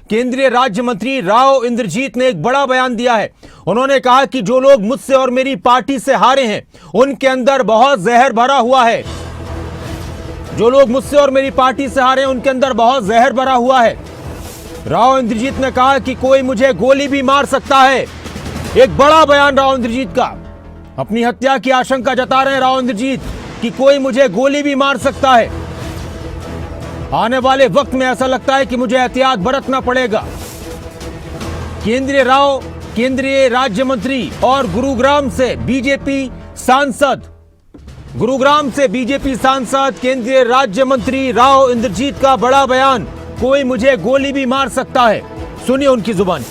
केंद्रीय राज्य मंत्री राव इंद्रजीत ने एक बड़ा बयान दिया है। उन्होंने कहा कि जो लोग मुझसे और मेरी पार्टी से हारे हैं उनके अंदर बहुत जहर भरा हुआ है। जो लोग मुझसे और मेरी पार्टी से हारे हैं उनके अंदर बहुत जहर भरा हुआ है। राव इंद्रजीत ने कहा कि कोई मुझे गोली भी मार सकता है। एक बड़ा बयान राव इंद्रजीत का। अपनी हत्या की आशंका जता रहे हैं राव इंद्रजीत कि कोई मुझे गोली भी मार सकता है। आने वाले वक्त में ऐसा लगता है कि मुझे एहतियात बरतना पड़ेगा। केंद्रीय राज्य मंत्री और गुरुग्राम से बीजेपी सांसद केंद्रीय राज्य मंत्री राव इंद्रजीत का बड़ा बयान, कोई मुझे गोली भी मार सकता है। सुनिए उनकी जुबान।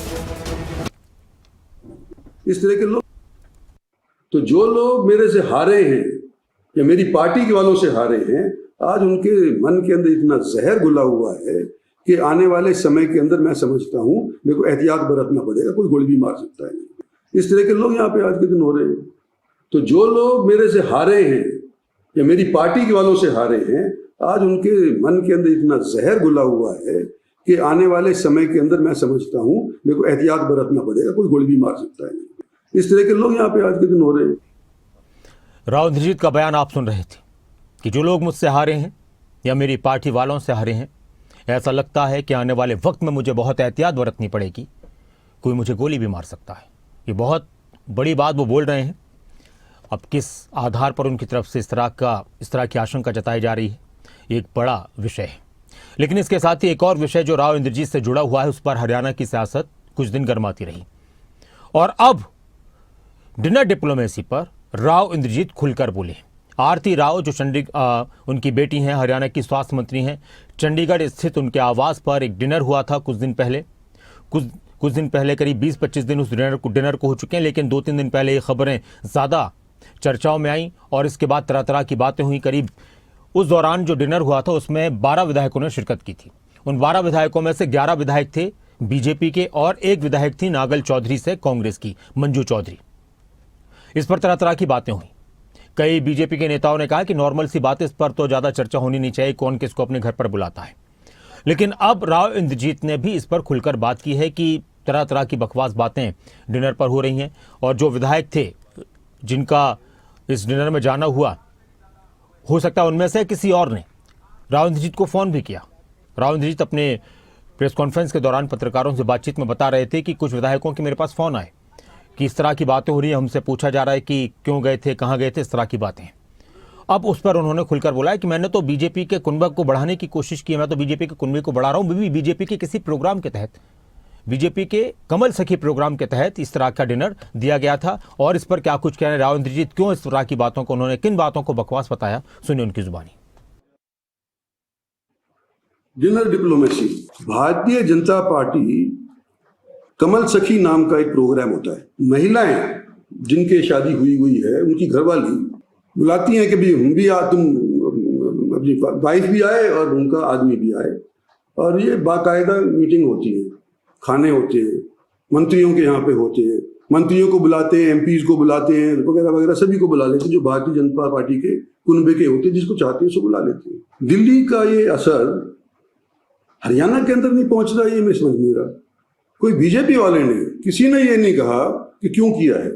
इस तरह के लोग, तो जो लोग मेरे से हारे हैं या मेरी पार्टी के वालों से हारे हैं, आज उनके मन के अंदर इतना जहर घुला हुआ है कि आने वाले समय के अंदर मैं समझता हूं मेरे को एहतियात बरतना पड़ेगा, कोई गोली भी मार सकता है। इस तरह के लोग यहाँ पे आज के दिन हो रहे हैं। तो जो लोग मेरे से हारे हैं या मेरी पार्टी के वालों से हारे हैं, आज उनके मन के अंदर इतना जहर घुला हुआ है कि आने वाले समय के अंदर मैं समझता हूं मेरे को एहतियात बरतना पड़ेगा, कोई गोली भी मार सकता है। इस तरह के लोग यहाँ पे आज के दिन हो रहे हैं। राव इंद्रजीत का बयान आप सुन रहे थे कि जो लोग मुझसे हारे हैं या मेरी पार्टी वालों से हारे हैं, ऐसा लगता है कि आने वाले वक्त में मुझे बहुत एहतियात बरतनी पड़ेगी, कोई मुझे गोली भी मार सकता है। ये बहुत बड़ी बात वो बोल रहे हैं। अब किस आधार पर उनकी तरफ से इस तरह की आशंका जताई जा रही है, एक बड़ा विषय है। लेकिन इसके साथ ही एक और विषय जो राव इंद्रजीत से जुड़ा हुआ है, उस पर हरियाणा की सियासत कुछ दिन गर्माती रही और अब डिनर डिप्लोमेसी पर राव इंद्रजीत खुलकर बोले। आरती राव जो उनकी बेटी हैं, हरियाणा की स्वास्थ्य मंत्री हैं, चंडीगढ़ स्थित उनके आवास पर एक डिनर हुआ था कुछ दिन पहले करीब 20-25 दिन उस डिनर को हो चुके हैं। लेकिन 2-3 दिन पहले ये खबरें ज़्यादा चर्चाओं में आई और इसके बाद तरह तरह की बातें हुई। करीब उस दौरान जो डिनर हुआ था उसमें 12 विधायकों ने शिरकत की थी। उन 12 विधायकों में से 11 विधायक थे बीजेपी के और एक विधायक थी नागल चौधरी से कांग्रेस की, मंजू चौधरी। इस पर तरह तरह की बातें हुई। कई बीजेपी के नेताओं ने कहा कि नॉर्मल सी बात, इस पर तो ज़्यादा चर्चा होनी नहीं चाहिए, कौन किसको अपने घर पर बुलाता है। लेकिन अब राव इंद्रजीत ने भी इस पर खुलकर बात की है कि तरह तरह की बकवास बातें डिनर पर हो रही हैं और जो विधायक थे जिनका इस डिनर में जाना हुआ, हो सकता है उनमें से किसी और ने राव इंद्रजीत को फ़ोन भी किया। राव इंद्रजीत अपने प्रेस कॉन्फ्रेंस के दौरान पत्रकारों से बातचीत में बता रहे थे कि कुछ विधायकों के मेरे पास फ़ोन आए कि इस तरह की बातें हो रही है, हमसे पूछा जा रहा है कि क्यों गए थे, कहाँ गए थे, इस तरह की बातें। अब उस पर उन्होंने खुलकर बोला है कि मैंने तो बीजेपी के कुनबा को बढ़ाने की कोशिश की है, मैं तो बीजेपी के कुनबे को बढ़ा रहा हूँ। बीजेपी के किसी प्रोग्राम के तहत, बीजेपी के कमल सखी प्रोग्राम के तहत इस तरह का डिनर दिया गया था। और इस पर क्या कुछ कह रहे हैं राव इंद्रजीत, क्यों इस तरह की बातों को, उन्होंने किन बातों को बकवास बताया, सुनिए उनकी जुबानी। Dinner diplomacy, Bharatiya Janata party कमल सखी नाम का एक प्रोग्राम होता है। महिलाएं जिनके शादी हुई है उनकी घरवाली बुलाती हैं कि भाई हम भी तुम अपनी वाइफ भी आए और उनका आदमी भी आए, और ये बाकायदा मीटिंग होती है, खाने होते हैं, मंत्रियों के यहाँ पे होते हैं, मंत्रियों को बुलाते हैं, एमपीज को बुलाते हैं, वगैरह वगैरह, सभी को बुला लेते हैं जो भारतीय जनता पार्टी के कुनबे के होते हैं, जिसको चाहते हैं उसको बुला लेते हैं। दिल्ली का ये असर हरियाणा के अंदर नहीं पहुंच रहा, ये मैं समझ नहीं रहा। कोई बीजेपी वाले ने, किसी ने ये नहीं कहा कि क्यों किया है।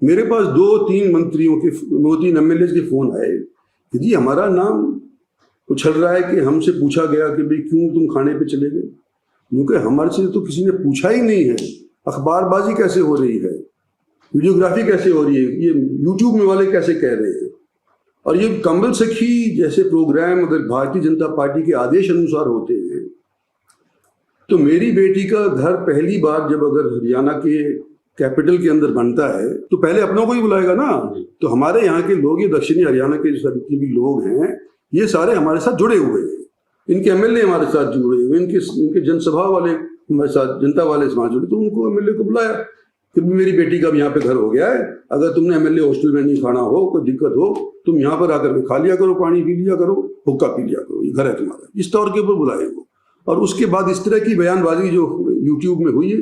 मेरे पास 2-3 मंत्रियों के, 2-3 एमएलए के फोन आए कि जी हमारा नाम उछल रहा है कि हमसे पूछा गया कि भाई क्यों तुम खाने पे चले गए। क्योंकि हमारे से तो किसी ने पूछा ही नहीं है। अखबारबाजी कैसे हो रही है, वीडियोग्राफी कैसे हो रही है, ये यूट्यूब में वाले कैसे कह रहे हैं। और ये कमल सखी जैसे प्रोग्राम अगर भारतीय जनता पार्टी के आदेश अनुसार होते हैं तो मेरी बेटी का घर पहली बार जब अगर हरियाणा के कैपिटल के अंदर बनता है तो पहले अपनों को ही बुलाएगा ना। तो हमारे यहाँ के लोग, ये दक्षिणी हरियाणा के जितने भी लोग हैं, ये सारे हमारे साथ जुड़े हुए हैं। इनके एमएलए हमारे साथ जुड़े हुए, इनके जनसभा वाले हमारे साथ, जनता वाले समाज जुड़े। तो उनको एमएलए को बुलाया कि मेरी बेटी का यहाँ पे घर हो गया है, अगर तुमने एमएलए हॉस्टल में नहीं खाना हो, कोई दिक्कत हो, तुम यहाँ पर आकर के खा लिया करो, पानी पी लिया करो, हुक्का पी लिया करो, ये घर है तुम्हारा। इस तौर के ऊपर बुलाए वो। और उसके बाद इस तरह की बयानबाजी जो यूट्यूब में हुई है,